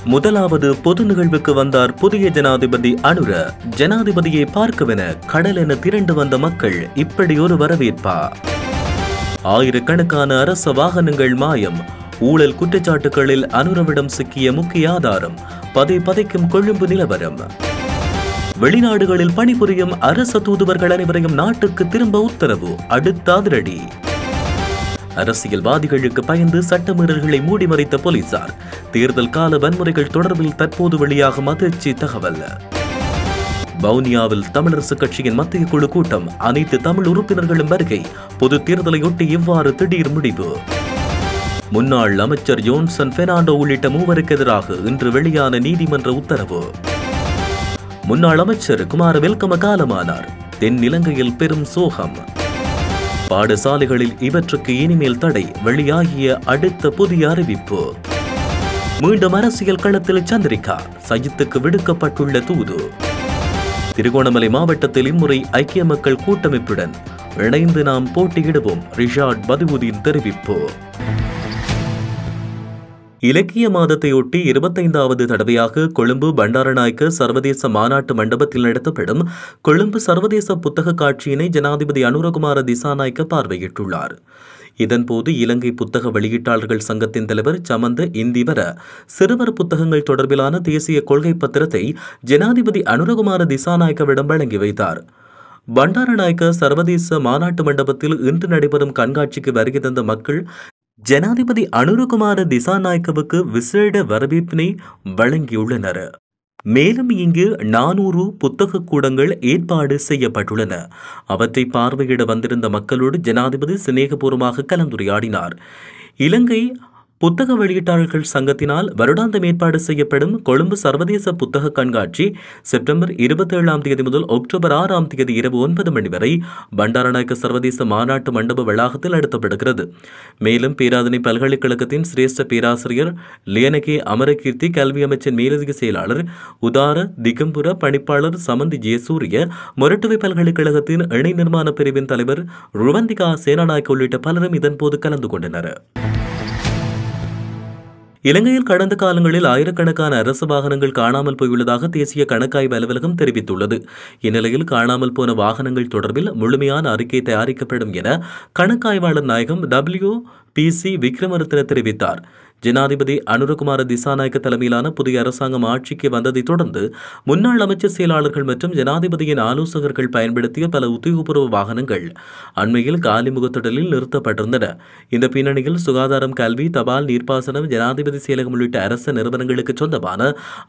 முதலாவது பொது நிகழ்வுக்கு வந்தார் புதிய ஜனாதிபதி அனுர. ஜனாதிபதியை பார்க்கவென கடல் என திரண்டு வந்த மக்கள் இப்படி ஒரு வரவேற்பா? ஆயிரக்கணக்கான அரச வாகனங்கள் மாயம். ஊழல் குற்றச்சாட்டுகளில் அனுரவிடம் சிக்கிய முக்கிய ஆதாரம். பதைக்கும் கொழும்பு நிலவரம். வெளிநாடுகளில் பணிபுரியும் அரச தூதுவர்கள் அனைவரையும் நாட்டுக்கு திரும்ப உத்தரவு. அடுத்த அதிரடி. அரசியல்வாதிகளுக்கு பயந்து சட்டமீறல்களை மூடி மறைத்த போலீசார். தேர்தல் கால வன்முறைகள் தொடர்பில் தற்போது வெளியாகும் அதிர்ச்சி தகவல். வவுனியாவில் தமிழரசு கட்சியின் மத்திய குழு கூட்டம். அனைத்து தமிழ் உறுப்பினர்களும் வருகை. பொது தேர்தலையொட்டி இவ்வாறு திடீர் முடிவு. முன்னாள் அமைச்சர் ஜோன்சன் பெர்னாண்டோ உள்ளிட்ட மூவருக்கு எதிராக இன்று வெளியான நீதிமன்ற உத்தரவு. முன்னாள் அமைச்சர் குமார வெல்கம காலமானார். தென்னிலங்கையில் பெரும் சோகம். பாடசாலைகளில் இவற்றுக்கு இனிமேல் தடை. வெளியாகிய அடுத்த புதிய அறிவிப்பு. மீண்டும் அரசியல் களத்தில் சந்திரிகா. சஜித்துக்கு விடுக்கப்பட்டுள்ள தூது. திருகோணமலை மாவட்டத்தில் இம்முறை ஐக்கிய மக்கள் கூட்டமைப்புடன் இணைந்து நாம் போட்டியிடுவோம். ரிஷாட் பதுவுதீன் தெரிவிப்பு. இலக்கிய மாதத்தையொட்டி 25வது தடவையாக கொழும்பு பண்டாரநாயக்க சர்வதேச மாநாட்டு மண்டபத்தில் நடத்தப்படும் கொழும்பு சர்வதேச புத்தக காட்சியினை ஜனாதிபதி அனுரகுமார திசாநாயக்க பார்வையிட்டுள்ளார். இதன்போது இலங்கை புத்தக வெளியீட்டாளர்கள் சங்கத்தின் தலைவர் சமந்த இந்திவர சிறுவர் புத்தகங்கள் தொடர்பிலான தேசிய கொள்கை பத்திரத்தை ஜனாதிபதி அனுரகுமார திசாநாயக்கவிடம் வழங்கி வைத்தார். பண்டாரநாயக்க சர்வதேச மாநாட்டு மண்டபத்தில் இன்று நடைபெறும் கண்காட்சிக்கு வருகை தந்த மக்கள் ஜனாதிபதி அனுரகுமார திசாநாயக்கவுக்கு விசேட வரவேற்பினை வழங்கியுள்ளனர். மேலும் இங்கு 400 புத்தக கூடங்கள் ஏற்பாடு செய்யப்பட்டுள்ளன. அவற்றை பார்வையிட வந்திருந்த மக்களோடு ஜனாதிபதி சிநேகபூர்வமாக கலந்துரையாடினார். இலங்கை புத்தக வெளியீட்டாளர்கள் சங்கத்தினால் வருடாந்தம் ஏற்பாடு செய்யப்படும் கொழும்பு சர்வதேச புத்தக கண்காட்சி செப்டம்பர் 27ஆம் தேதி முதல் அக்டோபர் 6ஆம் தேதி இரவு 9 மணி வரை பண்டாரநாயக்க சர்வதேச மாநாட்டு மண்டப வளாகத்தில் நடத்தப்படுகிறது. மேலும் பேராதனை பல்கலைக்கழகத்தின் சிரேஷ்ட பேராசிரியர் லியனகே அமரகீர்த்தி, கல்வி அமைச்சின் மேலதிக செயலாளர் உதார திகம்புர பணிப்பாளர் சமந்தி ஜெயசூரிய, மொரட்டுவை பல்கலைக்கழகத்தின் இணை நிர்மாண பிரிவின் தலைவர் ருவந்திகா சேனாநாயக்க உள்ளிட்ட பலரும் இதன்போது கலந்து கொண்டனர். இலங்கையில் கடந்த காலங்களில் ஆயிரக்கணக்கான அரசு வாகனங்கள் காணாமல் போயுள்ளதாக தேசிய கணக்காய்வு அலுவலகம் தெரிவித்துள்ளது. இந்நிலையில் காணாமல் போன வாகனங்கள் தொடர்பில் முழுமையான அறிக்கை தயாரிக்கப்படும் என கணக்காய்வாளர் நாயகம் WPC விக்ரமரத்ன தெரிவித்தார். ஜனாதிபதி அனுரகுமார திசாநாயக்க தலைமையிலான புதிய அரசாங்கம் ஆட்சிக்கு வந்ததை தொடர்ந்து முன்னாள் அமைச்சர் செயலாளர்கள் மற்றும் ஜனாதிபதியின் ஆலோசகர்கள் பயன்படுத்திய பல உத்தியோகபூர்வ வாகனங்கள் அண்மையில் காலிமுகத்திடலில் நிறுத்தப்பட்டிருந்தன. இந்த பின்னணியில் சுகாதாரம், கல்வி, தபால், நீர்ப்பாசனம், ஜனாதிபதி செயலகம் உள்ளிட்ட அரசு நிறுவனங்களுக்கு சொந்தமான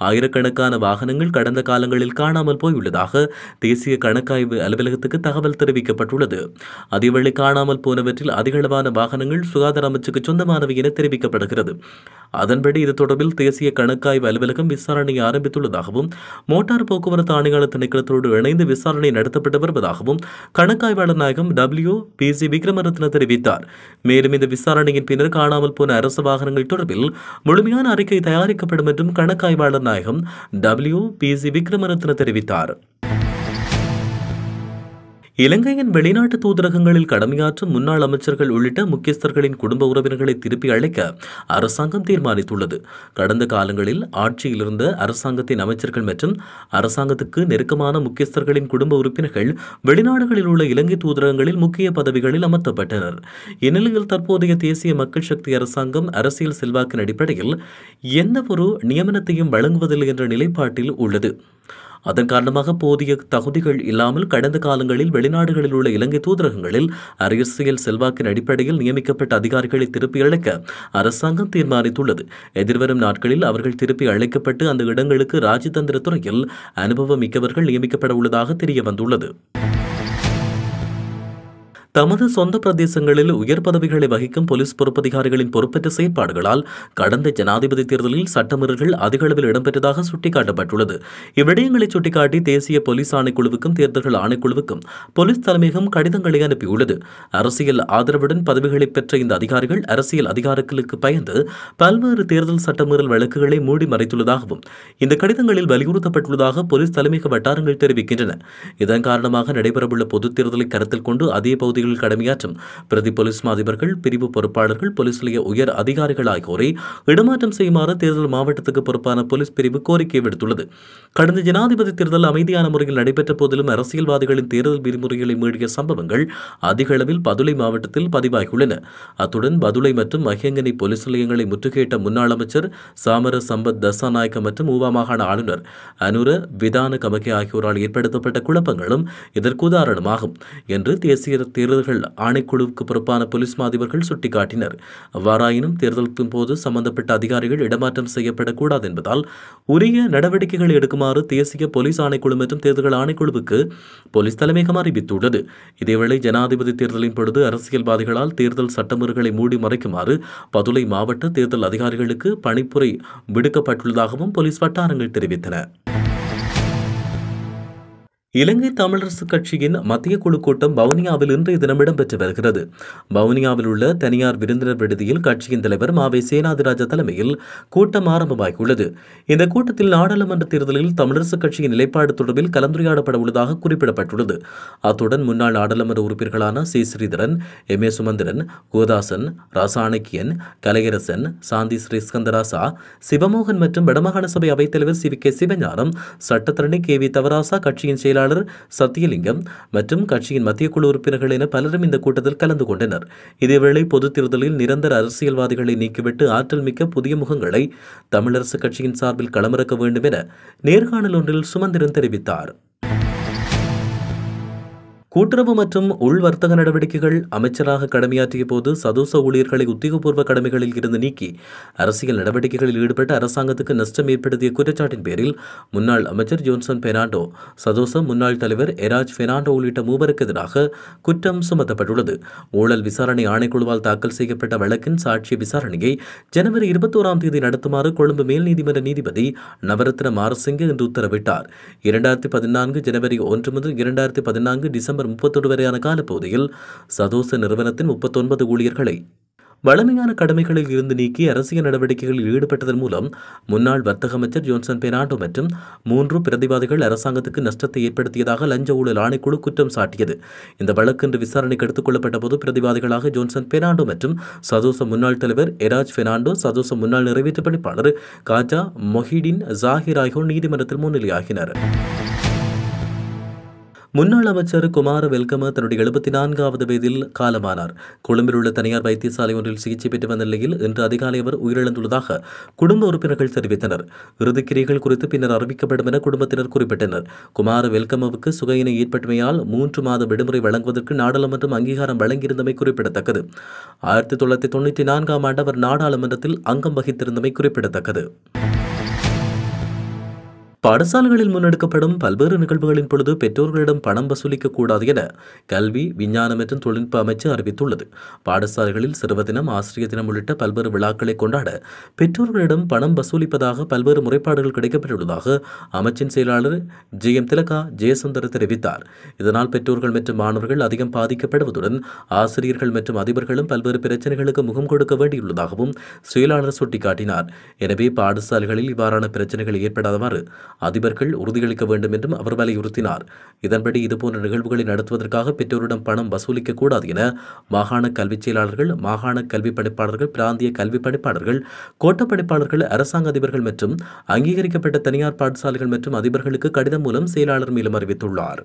ஆயிரக்கணக்கான வாகனங்கள் கடந்த காலங்களில் காணாமல் போயுள்ளதாக தேசிய கணக்காய்வு அலுவலகத்துக்கு தகவல் தெரிவிக்கப்பட்டுள்ளது. அதேவேளை காணாமல் போனவற்றில் அதிகளவான வாகனங்கள் சுகாதார அமைச்சுக்கு சொந்தமானவை என தெரிவிக்கப்படுகிறது. அதன்படி இது தொடர்பில் தேசிய கணக்காய்வு அலுவலகம் விசாரணையை ஆரம்பித்துள்ளதாகவும் மோட்டார் போக்குவரத்து ஆணையாளர் திணைக்களத்தோடு இணைந்து விசாரணை நடத்தப்பட்டு வருவதாகவும் கணக்காய்வாளர் நாயகம் WPC விக்ரமரத்ன தெரிவித்தார். மேலும் இந்த விசாரணையின் பின்னர் காணாமல் போன அரசு வாகனங்கள் தொடர்பில் முழுமையான அறிக்கை தயாரிக்கப்படும் என்றும் கணக்காய்வாளர் நாயகம் WPC விக்ரமரத்ன தெரிவித்தார். இலங்கையின் வெளிநாட்டு தூதரகங்களில் கடமையாற்றும் முன்னாள் அமைச்சர்கள் உள்ளிட்ட முக்கியஸ்தர்களின் குடும்ப உறவினர்களை திருப்பி அழைக்க அரசாங்கம் தீர்மானித்துள்ளது. கடந்த காலங்களில் ஆட்சியில் இருந்த அரசாங்கத்தின் அமைச்சர்கள் மற்றும் அரசாங்கத்துக்கு நெருக்கமான முக்கியஸ்தர்களின் குடும்ப உறுப்பினர்கள் வெளிநாடுகளில் உள்ள இலங்கை தூதரகங்களில் முக்கிய பதவிகளில் அமர்த்தப்பட்டனர். இந்நிலையில் தற்போதைய தேசிய மக்கள் சக்தி அரசாங்கம் அரசியல் செல்வாக்கின் அடிப்படையில் எந்த ஒரு நியமனத்தையும் வழங்குவதில்லை என்ற நிலைப்பாட்டில் உள்ளது. அதன் காரணமாக போதிய தகுதிகள் இல்லாமல் கடந்த காலங்களில் வெளிநாடுகளில் உள்ள இலங்கை தூதரகங்களில் அரசியல் செல்வாக்கின் அடிப்படையில் நியமிக்கப்பட்ட அதிகாரிகளை திருப்பி அழைக்க அரசாங்கம் தீர்மானித்துள்ளது. எதிர்வரும் நாட்களில் அவர்கள் திருப்பி அழைக்கப்பட்டு அந்த இடங்களுக்கு ராஜதந்திர துறையில் அனுபவம் மிக்கவர்கள் நியமிக்கப்பட உள்ளதாக தெரிய வந்துள்ளது. தமது சொந்த பிரதேசங்களில் உயர் பதவிகளை வகிக்கும் போலீஸ் பொறுப்பதிகாரிகளின் பொறுப்பற்ற செயற்பாடுகளால் கடந்த ஜனாதிபதி தேர்தலில் சட்டமீறல்கள் அதிக அளவில் இடம்பெற்றதாக சுட்டிக்காட்டப்பட்டுள்ளது. இவ்விடயங்களை சுட்டிக்காட்டி தேசிய போலீஸ் ஆணைக்குழுவுக்கும் தேர்தல்கள் ஆணைக்குழுவுக்கும் போலீஸ் தலைமையகம் கடிதங்களை அனுப்பியுள்ளது. அரசியல் ஆதரவுடன் பதவிகளை பெற்ற இந்த அதிகாரிகள் அரசியல் அதிகாரங்களுக்கு பயந்து பல்வேறு தேர்தல் சட்டமீறல் வழக்குகளை மூடி மறைத்துள்ளதாகவும் இந்த கடிதங்களில் வலியுறுத்தப்பட்டுள்ளதாக போலீஸ் தலைமையக வட்டாரங்கள் தெரிவிக்கின்றன. இதன் காரணமாக நடைபெறவுள்ள பொதுத் தேர்தலை கருத்தில் கொண்டு அதே பகுதியில் பகுதிகளில் கடமையாற்றும் பிரதி போலீஸ் அதிபர்கள், பிரிவு பொறுப்பாளர்கள், போலீஸ் நிலைய உயர் அதிகாரிகள் ஆகியோரை இடமாற்றம் செய்யுமாறு தேர்தல் மாவட்டத்துக்கு பொறுப்பான போலீஸ் பிரிவு கோரிக்கை விடுத்துள்ளது. கடந்த ஜனாதிபதி தேர்தல் அமைதியான முறையில் நடைபெற்ற போதிலும் அரசியல்வாதிகளின் தேர்தல் விதிமுறைகளை மீறிய சம்பவங்கள் அதிக அளவில் பதுளை மாவட்டத்தில் பதிவாகியுள்ளன. அத்துடன் பதுளை மற்றும் மஹியங்கனி போலீஸ் நிலையங்களை முற்றுகையிட்ட முன்னாள் அமைச்சர் சாமர சம்பத் தசாநாயக்க மற்றும் ஊவா மாகாண ஆளுநர் அனுர விதான கமகே ஆகியோரால் ஏற்படுத்தப்பட்ட குழப்பங்களும் இதற்கு உதாரணமாகும் என்று தேசிய தேர்தல்கள் ஆணைக்குழுவுக்கு பொறுப்பான போலீஸ் அதிபர்கள் சுட்டிக்காட்டினர். அவ்வாறாயினும் தேர்தலுக்கும் போது சம்பந்தப்பட்ட அதிகாரிகள் இடமாற்றம் செய்யப்படக்கூடாது என்பதால் உரிய நடவடிக்கைகளை எடுக்குமாறு தேசிய போலீஸ் ஆணைக்குழு மற்றும் தேர்தல்கள் ஆணைக்குழுவுக்கு போலீஸ் தலைமையகம் அறிவித்துள்ளது. இதேவேளை ஜனாதிபதி தேர்தலின் பொழுது அரசியல்வாதிகளால் தேர்தல் சட்டமுறைகளை மூடி மறைக்குமாறு பதுளை மாவட்ட தேர்தல் அதிகாரிகளுக்கு பணிப்புரை விடுக்கப்பட்டுள்ளதாகவும் போலீஸ் வட்டாரங்கள் தெரிவித்தன. இலங்கை தமிழரசுக் கட்சியின் மத்திய குழு கூட்டம் வவுனியாவில் இன்றைய தினம் இடம்பெற்று வருகிறது. வவுனியாவில் உள்ள தனியார் விருந்தினர் விடுதியில் கட்சியின் தலைவர் மாவை சேனாதிராஜா தலைமையில் கூட்டம் ஆரம்பமாகியுள்ளது. இந்த கூட்டத்தில் நாடாளுமன்ற தேர்தலில் தமிழரசுக் கட்சியின் நிலைப்பாடு தொடர்பில் கலந்துரையாடப்பட உள்ளதாக குறிப்பிடப்பட்டுள்ளது. அத்துடன் முன்னாள் நாடாளுமன்ற உறுப்பினர்களான C Sritharan, M A Sumanthiran, Kothasan, Shanakiyan, Kalaiyarasan, Shanthi Sriskandarasa, Sivamohan மற்றும் வடமாகாண சபை அவைத்தலைவர் சி வி கே சிவஞானம், சட்டத்தரணி கே வி தவராசா, கட்சியின் செயலாளர் சத்தியலிங்கம் மற்றும் கட்சியின் மத்திய குழு உறுப்பினர்கள் என பலரும் இந்த கூட்டத்தில் கலந்து கொண்டனர். இதேவேளை பொதுத் தேர்தலில் நிரந்தர அரசியல்வாதிகளை நீக்கிவிட்டு ஆற்றல் மிக்க புதிய முகங்களை தமிழரசுக் கட்சியின் சார்பில் களமிறக்க வேண்டும் என நேர்காணல் ஒன்றில் சுமந்திரன் தெரிவித்தார். கூட்டுறவு மற்றும் உள்வர்த்தக நடவடிக்கைகள் அமைச்சராக கடமையாற்றிய போது சதோச ஊழியர்களை உத்தியோகபூர்வ கடமைகளில் இருந்து நீக்கி அரசியல் நடவடிக்கைகளில் ஈடுபட்ட அரசாங்கத்துக்கு நஷ்டம் ஏற்படுத்திய குற்றச்சாட்டின் பேரில் முன்னாள் அமைச்சர் ஜோன்சன் பெர்னாண்டோ, சதோச முன்னாள் தலைவர் எராஜ் பெர்னாண்டோ உள்ளிட்ட மூவருக்கு எதிராக குற்றம் சுமத்தப்பட்டுள்ளது. ஊழல் விசாரணை ஆணைக்குழுவால் தாக்கல் செய்யப்பட்ட வழக்கின் சாட்சிய விசாரணையை ஜனவரி 21ஆம் தேதி நடத்துமாறு கொழும்பு மேல் நீதிமன்ற நீதிபதி நவரத்ன மாரசிங்க இன்று உத்தரவிட்டார். 2014 ஜனவரி 1 முதல் 2014 டிசம்பர் 31 வரையான காலப்பகுதியில் சதோச நிறுவனத்தின் 39 ஊழியர்களை வழமையான கடமைகளில் இருந்து நீக்கி அரசியல் நடவடிக்கைகளில் ஈடுபட்டதன் மூலம் முன்னாள் வர்த்தக அமைச்சர் ஜோன்சன் பெர்னாண்டோ மற்றும் 3 பிரதிவாதிகள் அரசாங்கத்துக்கு நஷ்டத்தை ஏற்படுத்தியதாக லஞ்ச ஊழல் ஆணைக்குழு குற்றம் சாட்டியது. இந்த வழக்கு இன்று விசாரணைக்கு எடுத்துக் கொள்ளப்பட்ட போது பிரதிவாதிகளாக ஜோன்சன் பெர்னாண்டோ மற்றும் சதோச முன்னாள் தலைவர் எராஜ் பெர்னாண்டோ, சதோச முன்னாள் நிறைவேற்று பணிப்பாளர் காஜா மொஹிடின் ஜாகிர் ஆகியோர் நீதிமன்றத்தில் முன்னிலையாகினர். முன்னாள் அமைச்சர் குமார வெல்கம தன்னுடைய 74வது வயதில் காலமானார். கொழும்பில் உள்ள தனியார் வைத்தியசாலை ஒன்றில் சிகிச்சை பெற்று வந்த நிலையில் இன்று அதிகாலை அவர் உயிரிழந்துள்ளதாக குடும்ப உறுப்பினர்கள் தெரிவித்தனர். இறுதிக்கிரியைகள் குறித்து பின்னர் அறிவிக்கப்படும் என குடும்பத்தினர் குறிப்பிட்டனர். குமார வெல்கமவுக்கு சுகையினை ஏற்பட்டமையால் 3 மாத விடுமுறை வழங்குவதற்கு நாடாளுமன்றம் அங்கீகாரம் வழங்கியிருந்தமை குறிப்பிடத்தக்கது. 1994ஆம் ஆண்டு அவர் நாடாளுமன்றத்தில் அங்கம் வகித்திருந்தமை குறிப்பிடத்தக்கது. பாடசாலைகளில் முன்னெடுக்கப்படும் பல்வேறு நிகழ்வுகளின் பொழுது பெற்றோர்களிடம் பணம் வசூலிக்க கூடாது என கல்வி, விஞ்ஞானம் மற்றும் தொழில்நுட்ப அமைச்சு அறிவித்துள்ளது. பாடசாலைகளில் சிறுவர் தினம், ஆசிரியர் தினம் உள்ளிட்ட பல்வேறு விழாக்களை கொண்டாட பெற்றோர்களிடம் பணம் வசூலிப்பதாக பல்வேறு முறைப்பாடுகள் கிடைக்கப்பட்டுள்ளதாக அமைச்சின் செயலாளர் ஜி.எம். திலகா ஜெயசுந்தர் தெரிவித்தார். இதனால் பெற்றோர்கள் மற்றும் மாணவர்கள் அதிகம் பாதிக்கப்படுவதுடன் ஆசிரியர்கள் மற்றும் அதிபர்களும் பல்வேறு பிரச்சனைகளுக்கு முகம் கொடுக்க வேண்டியுள்ளதாகவும் செயலாளர் சுட்டிக்காட்டினார். எனவே பாடசாலைகளில் இவ்வாறான பிரச்சனைகள் ஏற்படாதவாறு அதிபர்கள் உறுதியளிக்க வேண்டும் என்றும் அவர் வலியுறுத்தினார். இதன்படி இதுபோன்ற நிகழ்வுகளை நடத்துவதற்காக பெற்றோரிடம் பணம் வசூலிக்க கூடாது என மாகாண கல்விச் செயலாளர்கள், மாகாண கல்வி பணிப்பாளர்கள், பிராந்திய கல்வி பணிப்பாளர்கள், கோட்ட பணிப்பாளர்கள், அரசாங்க அதிபர்கள் மற்றும் அங்கீகரிக்கப்பட்ட தனியார் பாடசாலைகள் மற்றும் அதிபர்களுக்கு கடிதம் மூலம் செயலாளர் மேலும் அறிவித்துள்ளார்.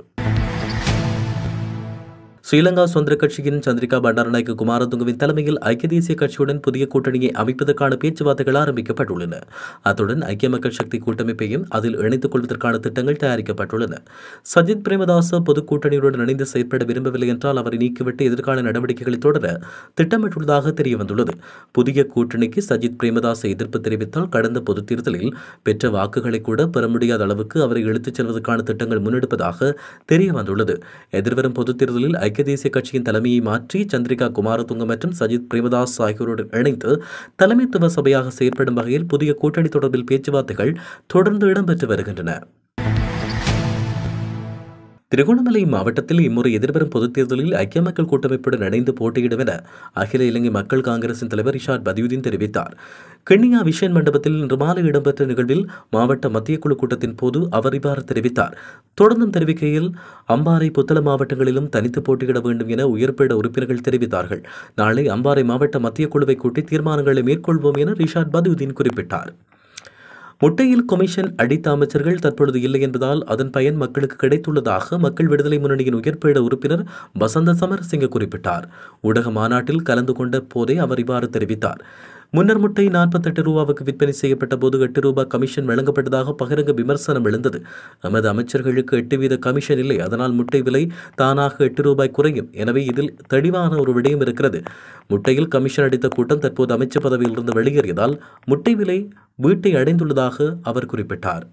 ஸ்ரீலங்கா சுதந்திர கட்சியின் சந்திரிகா பண்டாரநாயக்க குமாரதுங்கவின் தலைமையில் ஐக்கிய தேசிய கட்சியுடன் புதிய கூட்டணியை அமைப்பதற்கான பேச்சுவார்த்தைகள் ஆரம்பிக்கப்பட்டுள்ளன. அத்துடன் ஐக்கிய மக்கள் சக்தி கூட்டமைப்பையும் அதில் இணைத்துக் கொள்வதற்கான திட்டங்கள் தயாரிக்கப்பட்டுள்ளன. சஜித் பிரேமதாச பொதுக் கூட்டணியுடன் இணைந்து செயற்பட விரும்பவில்லை என்றால் அவரை நீக்கிவிட்டு எதிர்கால நடவடிக்கைகளை தொடர திட்டமிட்டுள்ளதாக தெரியவந்துள்ளது. புதிய கூட்டணிக்கு சஜித் பிரேமதாச எதிர்ப்பு தெரிவித்தால் கடந்த பொதுத் தேர்தலில் பெற்ற வாக்குகளை கூட பெற முடியாத அளவுக்கு அவரை இழுத்துச் செல்வதற்கான திட்டங்கள் முன்னெடுப்பதாக தெரியவந்துள்ளது. எதிர்வரும் பொதுத் தேர்தலில் ஐக்கிய தேசிய கட்சியின் தலைமையை மாற்றி சந்திரிகா குமாரதுங்க மற்றும் சஜித் பிரேமதாஸ் ஆகியோருடன் இணைந்து தலைமைத்துவ சபையாக செயற்படும் வகையில் புதிய கூட்டணி தொடர்பில் பேச்சுவார்த்தைகள் தொடர்ந்து இடம்பெற்று வருகின்றன. திருகோணமலை மாவட்டத்தில் இம்முறை எதிர்வரும் பொதுத் தேர்தலில் ஐக்கிய மக்கள் கூட்டமைப்புடன் இணைந்து போட்டியிடும் என அகில இலங்கை மக்கள் காங்கிரசின் தலைவர் ரிஷாட் பதியுதீன் தெரிவித்தார். கிண்ணியா விஷன் மண்டபத்தில் இன்று மாலை இடம்பெற்ற நிகழ்வில் மாவட்ட மத்திய குழு கூட்டத்தின் போது அவர் இவ்வாறு தெரிவித்தார். தொடர்ந்தும் தெரிவிக்கையில், அம்பாறை புத்தள மாவட்டங்களிலும் தனித்து போட்டியிட வேண்டும் என உயர்பீட உறுப்பினர்கள் தெரிவித்தார்கள். நாளை அம்பாறை மாவட்ட மத்திய குழுவை கூட்டி தீர்மானங்களை மேற்கொள்வோம் என ரிஷாட் பதியுதீன் குறிப்பிட்டார். முட்டையில் கொமிஷன் அடித்த அமைச்சர்கள் தற்பொழுது இல்லை என்பதால் அதன் பயன் மக்களுக்கு கிடைத்துள்ளதாக மக்கள் விடுதலை முன்னணியின் உயர்பீட உறுப்பினர் வசந்த சமரசிங்க குறிப்பிட்டார். ஊடக மாநாட்டில் கலந்து கொண்ட போதே அவர் இவ்வாறு தெரிவித்தார். முன்னர் முட்டை 48 ரூபாவுக்கு விற்பனை செய்யப்பட்ட போது 8 ரூபாய் கமிஷன் வழங்கப்பட்டதாக பகிரங்க விமர்சனம் எழுந்தது. நமது அமைச்சர்களுக்கு 8 வீத கமிஷன் இல்லை, அதனால் முட்டை விலை தானாக 8 ரூபாய் குறையும். எனவே இதில் தெளிவான ஒரு விடயம் இருக்கிறது. முட்டையில் கமிஷன் அடித்த கூட்டம் தற்போது அமைச்சர் பதவியிலிருந்து வெளியேறியதால் முட்டை விலை வீட்டை அடைந்துள்ளதாக அவர் குறிப்பிட்டார்.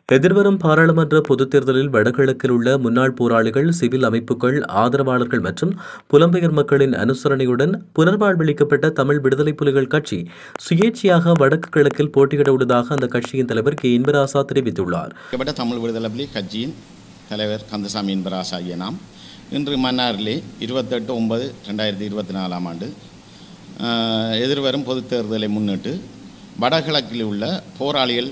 எதிர்வரும் பாராளுமன்ற பொதுத் தேர்தலில் வடகிழக்கில் உள்ள முன்னாள் போராளிகள், சிவில் அமைப்புகள், ஆதரவாளர்கள் மற்றும் புலம்பெயர் மக்களின் அனுசரணையுடன் புனர்வாழ்வளிக்கப்பட்ட தமிழ் விடுதலை புலிகள் கட்சி சுயேட்சையாக வடக்கு கிழக்கில் போட்டியிட உள்ளதாக அந்த கட்சியின் தலைவர் கே இன்பராசா தெரிவித்துள்ளார். தமிழ் விடுதலை புலி கட்சியின் தலைவர் கந்தசாமி இன்பராசா ஆகிய நாம் இன்று மன்னாரிலே 28/9/2024 எதிர்வரும் பொதுத் தேர்தலை முன்னிட்டு வடகிழக்கில் உள்ள போராளிகள்,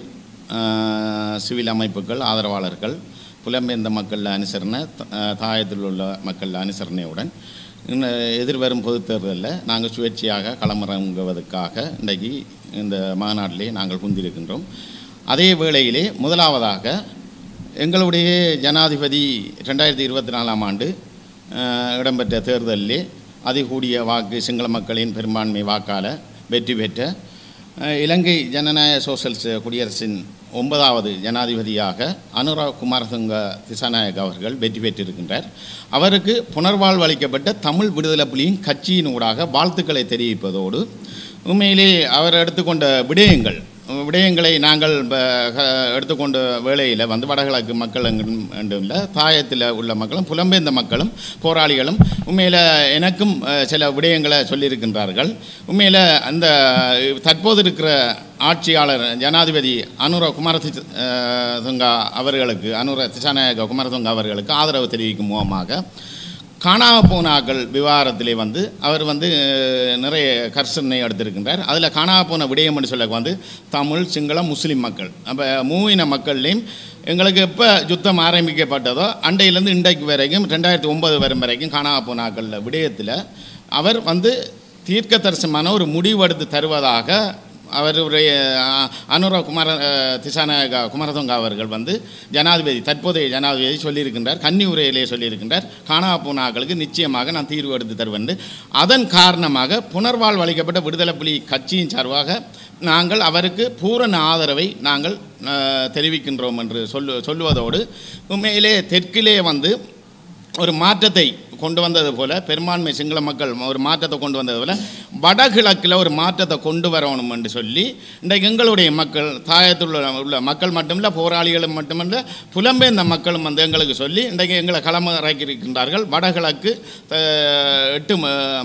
சிவில் அமைப்புகள், ஆதரவாளர்கள், புலம்பெயர்ந்த மக்கள் அனுசரணை, தாயத்தில் உள்ள மக்கள் அனுசரணையுடன் எதிர்வரும் பொதுத் தேர்தலில் நாங்கள் சுயேட்சையாக களமிறங்குவதற்காக இன்றைக்கு இந்த மாநாட்டிலே நாங்கள் குந்திருக்கின்றோம். அதே வேளையிலே முதலாவதாக எங்களுடைய ஜனாதிபதி 2024 இடம்பெற்ற தேர்தலிலே அதிகூடிய வாக்கு சிங்கள மக்களின் பெரும்பான்மை வாக்கால் வெற்றி பெற்ற இலங்கை ஜனநாயக சோசலிச குடியரசின் 9வது ஜனாதிபதியாக அனுரா குமாரதுங்க திசாநாயக் அவர்கள் வெற்றி பெற்றிருக்கின்றார். அவருக்கு புனர்வாழ்வு அளிக்கப்பட்ட தமிழ் விடுதலை புலியின் கட்சியின் ஊடாக வாழ்த்துக்களை தெரிவிப்பதோடு, உண்மையிலே அவர் எடுத்துக்கொண்ட விடயங்களை நாங்கள் எடுத்துக்கொண்ட வேளையில் வடகிழக்கு மக்கள் இல்லை, தாயத்தில் உள்ள மக்களும் புலம்பெயர்ந்த மக்களும் போராளிகளும் உண்மையில் எனக்கும் சில விடயங்களை சொல்லியிருக்கின்றார்கள். உண்மையில் அந்த தற்போது இருக்கிற ஆட்சியாளர் ஜனாதிபதி அனுர குமாரதுங்கா அவர்களுக்கு, அனுர திசாநாயக குமாரதுங்கா அவர்களுக்கு ஆதரவு தெரிவிக்கும் முகமாக காணாமல் போனாக்கள் விவகாரத்திலே அவர் நிறைய கர்சனை எடுத்திருக்கின்றார். அதில் காணாமல் போன விடயம் என்று சொல்ல தமிழ், சிங்களம், முஸ்லீம் மக்கள், அப்போ மூவின மக்கள்லேயும் எங்களுக்கு எப்போ யுத்தம் ஆரம்பிக்கப்பட்டதோ அண்டையிலேருந்து இன்றைக்கு வரைக்கும் 2009 வரைக்கும் காணாமல் போனாக்கள் விடயத்தில் அவர் தீர்க்கதரிசனமான ஒரு முடிவெடுத்து தருவதாக அவருடைய அனுர திசாநாயக குமாரதுங்கா அவர்கள் ஜனாதிபதி, தற்போதைய ஜனாதிபதி சொல்லியிருக்கின்றார். கன்னி உரையிலே சொல்லியிருக்கின்றார், காணாமல் போனாக்களுக்கு நிச்சயமாக நான் தீர்வு எடுத்து தருவேன். அதன் காரணமாக புனர்வாழ்வு அளிக்கப்பட்ட விடுதலை புலி கட்சியின் சார்பாக நாங்கள் அவருக்கு பூரண ஆதரவை நாங்கள் தெரிவிக்கின்றோம் என்று சொல்லுவதோடு, உண்மையிலே தெற்கிலே ஒரு மாற்றத்தை கொண்டு வந்தது போல, பெரும்பான்மை சிங்கள மக்கள் ஒரு மாற்றத்தை கொண்டு வந்தது போல வடகிழக்கில் ஒரு மாற்றத்தை கொண்டு வரணும் என்று சொல்லி இன்றைக்கு எங்களுடைய மக்கள், தாயத்தில் உள்ள மக்கள் மட்டுமில்லை, போராளிகளும் மட்டுமல்ல, புலம்பெயர்ந்த மக்களும் எங்களுக்கு சொல்லி இன்றைக்கு எங்களை களமிறக்கியிருக்கின்றார்கள். வடகிழக்கு 8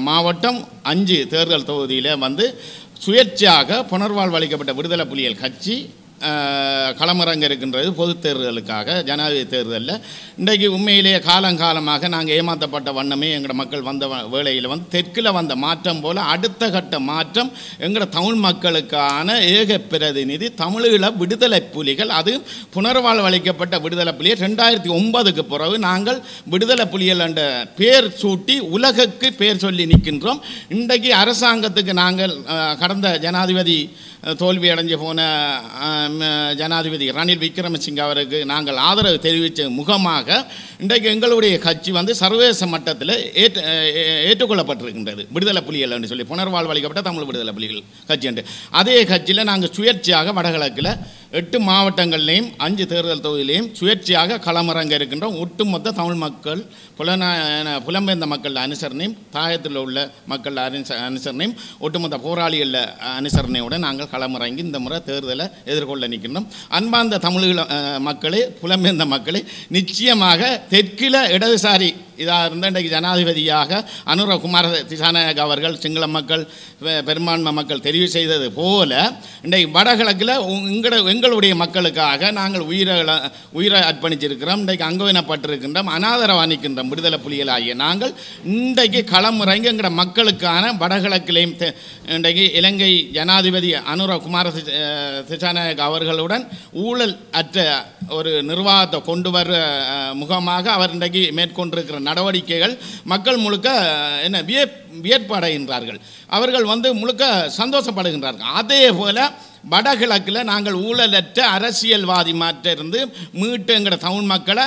மாவட்டம் 5 தேர்தல் தொகுதியில் சுயேட்சையாக புனர்வாழ்வு அளிக்கப்பட்ட விடுதலை புலிகள் கட்சி களமிறங்க இருக்கின்றது பொதுத் தேர்தலுக்காக. ஜனாதிபதி தேர்தலில் இன்றைக்கு உண்மையிலேயே காலங்காலமாக நாங்கள் ஏமாற்றப்பட்ட வண்ணமே எங்களோட மக்கள் வேளையில் தெற்கில் வந்த மாற்றம் போல் அடுத்த கட்ட மாற்றம் எங்களோட தமிழ் மக்களுக்கான ஏக பிரதிநிதி தமிழீழ விடுதலை புலிகள், அது புனர்வாழ்வு அளிக்கப்பட்ட விடுதலை புலிகள் 2009க்கு பிறகு நாங்கள் விடுதலை புலிகள் என்ற பேர் சூட்டி உலகுக்கு பேர் சொல்லி நிற்கின்றோம். இன்றைக்கு அரசாங்கத்துக்கு நாங்கள் கடந்த ஜனாதிபதி தோல்வி அடைஞ்சு போன ஜனாதிபதி ரணில் விக்ரமசிங்க அவருக்கு நாங்கள் ஆதரவு தெரிவித்த முகமாக இன்றைக்கு எங்களுடைய கட்சி சர்வதேச மட்டத்தில் ஏற்றுக்கொள்ளப்பட்டிருக்கின்றது. விடுதலை புலிகள் என்று சொல்லி புனர்வாழ்வு அளிக்கப்பட்ட தமிழ் விடுதலை புலிகள் கட்சி என்று. அதே கட்சியில் நாங்கள் சுயேட்சையாக வடகிழக்கில் 8 மாவட்டங்கள்லேயும் 5 தேர்தல் தொகுதியிலையும் சுயேட்சையாக களமிறங்க இருக்கின்றோம். ஒட்டுமொத்த தமிழ் மக்கள், புலம்பெயர்ந்த மக்கள் அனுசரணையும், தாயத்தில் உள்ள மக்கள் அனுசரணையும், ஒட்டுமொத்த போராளிகள் அனுசரணையுடன் நாங்கள் களமிறங்கி இந்த முறை தேர்தலை எதிர்கொள்ள நிற்கின்றோம். அன்பார்ந்த தமிழ் மக்களே, புலம்பெயர்ந்த மக்களே, நிச்சயமாக தெற்கில் இடதுசாரி இதாக இருந்த இன்றைக்கு ஜனாதிபதியாக அனுரகுமார திசாநாயக்க அவர்கள் சிங்கள மக்கள் பெரும்பான்மை மக்கள் தெரிவு செய்தது போல இன்றைக்கு வடகிழக்கில் எங்களுடைய மக்களுக்காக நாங்கள் உயிரை அர்ப்பணிச்சிருக்கிறோம். இன்றைக்கு அங்கவீனப்பட்டிருக்கின்றோம், அனாதரவாக நிற்கின்றோம். விடுதலை புலிகள் ஆகிய நாங்கள் இன்றைக்கு களமிறங்கி எங்களோட மக்களுக்கான வடகிழக்கிலையும் இன்றைக்கு இலங்கை ஜனாதிபதி அனுரகுமார திசாநாயக்க அவர்களுடன் ஊழல் அற்ற ஒரு நிர்வாகத்தை கொண்டு வர முகமாக அவர் இன்றைக்கு மேற்கொண்டிருக்கிற நடவடிக்கைகள் மக்கள் முழுக்க வியப்படைகின்றார்கள். அவர்கள் முழுக்க சந்தோஷப்படுகின்றார்கள். அதே போல வடகிழக்கில் நாங்கள் ஊழலற்ற அரசியல்வாதி மாற்றிருந்து மீட்டு எங்களோட தமிழ் மக்களை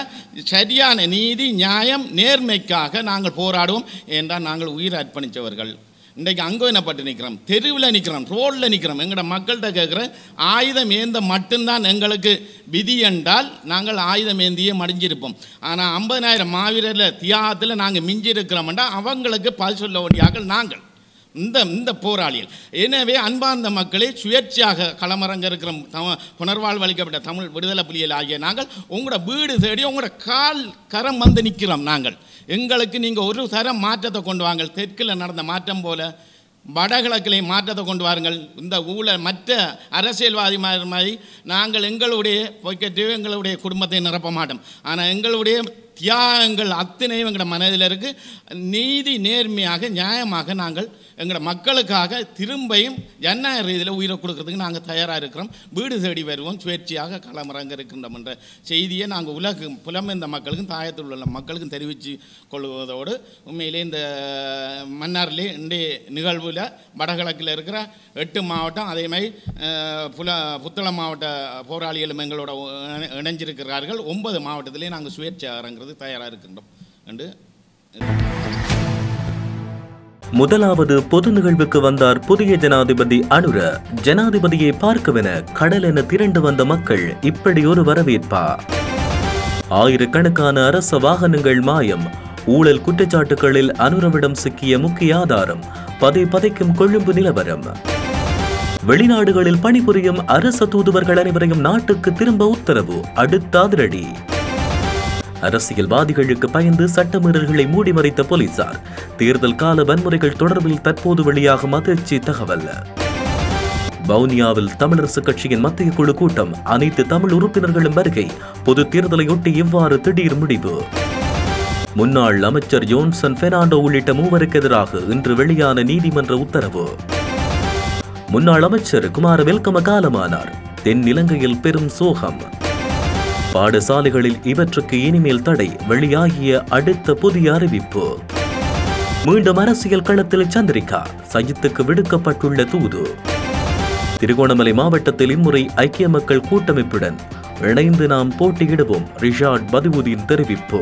சரியான நீதி நியாயம் நேர்மைக்காக நாங்கள் போராடுவோம் என்றால் நாங்கள் உயிரை அர்ப்பணித்தவர்கள். இன்றைக்கு அங்கவீனப்பட்டு நிற்கிறோம், தெருவில் நிற்கிறோம், ரோட்டில் நிற்கிறோம். எங்களோட மக்கள்கிட்ட கேட்குற ஆயுதம் ஏந்த மட்டும்தான் எங்களுக்கு விதி என்றால் நாங்கள் ஆயுதம் ஏந்தியே மடிஞ்சிருப்போம். ஆனால் 50,000 மாவீரரில் தியாகத்தில் நாங்கள் மிஞ்சி இருக்கிறோம்டா அவங்களுக்கு பதில் சொல்ல வேண்டியாக நாங்கள் இந்த போராளிகள். எனவே அன்பார்ந்த மக்களை சுயேட்சையாக களமரங்க இருக்கிற புனர்வாழ்வு அளிக்கப்பட்ட தமிழ் விடுதலை புலிகள் ஆகிய நாங்கள் உங்களோட வீடு தேடி உங்களோட கால் கரம் நிற்கிறோம். நாங்கள் எங்களுக்கு நீங்கள் ஒரு தரம் மாற்றத்தை கொண்டு வாங்க. தெற்கில் நடந்த மாற்றம் போல வடகிழக்கிலே மாற்றத்தை கொண்டு வாருங்கள். இந்த ஊழல் மற்ற அரசியல்வாதி மாதிரி நாங்கள் எங்களுடைய பொய்க்கட்டு எங்களுடைய குடும்பத்தை நிரப்ப மாட்டோம். ஆனால் எங்களுடைய தியாகங்கள் அத்தனையும் எங்களோட மனதில் இருக்குது. நீதி நேர்மையாக நியாயமாக நாங்கள் எங்களோட மக்களுக்காக திரும்பியும் ஜனநாயக ரீதியில் உயிரை கொடுக்கறதுக்கு நாங்கள் தயாராக இருக்கிறோம். வீடு தேடி வருவோம், சுயேட்சையாக களமிறங்க இருக்கின்றோம் என்ற செய்தியை நாங்கள் புலம்பெயர்ந்த மக்களுக்கும் தாயத்தில் உள்ள மக்களுக்கும் தெரிவித்து கொள்வதோடு உண்மையிலே இந்த மன்னாரிலே இன்றைய நிகழ்வில் வடகிழக்கில் இருக்கிற 8 மாவட்டம் அதேமாதிரி புத்தளம் மாவட்ட போராளிகளும் எங்களோட இணைஞ்சிருக்கிறார்கள். 9 மாவட்டத்திலே நாங்கள் சுயேட்சையாக இறங்குறது தயாராக இருக்கின்றோம் என்று. முதலாவது பொது நிகழ்வுக்கு வந்தார் புதிய ஜனாதிபதி அனுர. ஜனாதிபதியை பார்க்கவென கடல் என திரண்டு வந்த மக்கள் இப்படி ஒரு வரவேற்பா? ஆயிரக்கணக்கான அரச வாகனங்கள் மாயம். ஊழல் குற்றச்சாட்டுகளில் அனுரவிடம் சிக்கிய முக்கிய ஆதாரம். பதைக்கும் கொழும்பு நிலவரம். வெளிநாடுகளில் பணிபுரியும் அரச தூதுவர்கள் அனைவரையும் நாட்டுக்கு திரும்ப உத்தரவு. அடுத்த அதிரடி. அரசியல்வாதிகளுக்கு பயந்து சட்டமீறல்களை மூடி மறைத்த போலீசார். தேர்தல் கால வன்முறைகள் தொடர்பில் தற்போது வெளியாகும் அதிர்ச்சி தகவல். வவுனியாவில் தமிழரசு கட்சியின் மத்திய குழு கூட்டம். அனைத்து தமிழ் உறுப்பினர்களும் வருகை. பொது தேர்தலையொட்டி இவ்வாறு திடீர் முடிவு. முன்னாள் அமைச்சர் ஜோன்சன் பெர்னாண்டோ உள்ளிட்ட 3 எதிராக இன்று வெளியான நீதிமன்ற உத்தரவு. முன்னாள் அமைச்சர் குமார வெல்கம காலமானார். தென் இலங்கையில் பெரும் சோகம். பாடசாலைகளில் இவற்றுக்கு இனிமேல் தடை. வெளியாகிய அடுத்த புதிய அறிவிப்பு. மீண்டும் அரசியல் களத்தில் சந்திரிகா. சஜித்துக்கு விடுக்கப்பட்டுள்ள தூது. திருகோணமலை மாவட்டத்தில் இம்முறை ஐக்கிய மக்கள் கூட்டமைப்புடன் இணைந்து நாம் போட்டியிடுவோம். ரிஷாட் பதிவுதீன் தெரிவிப்பு.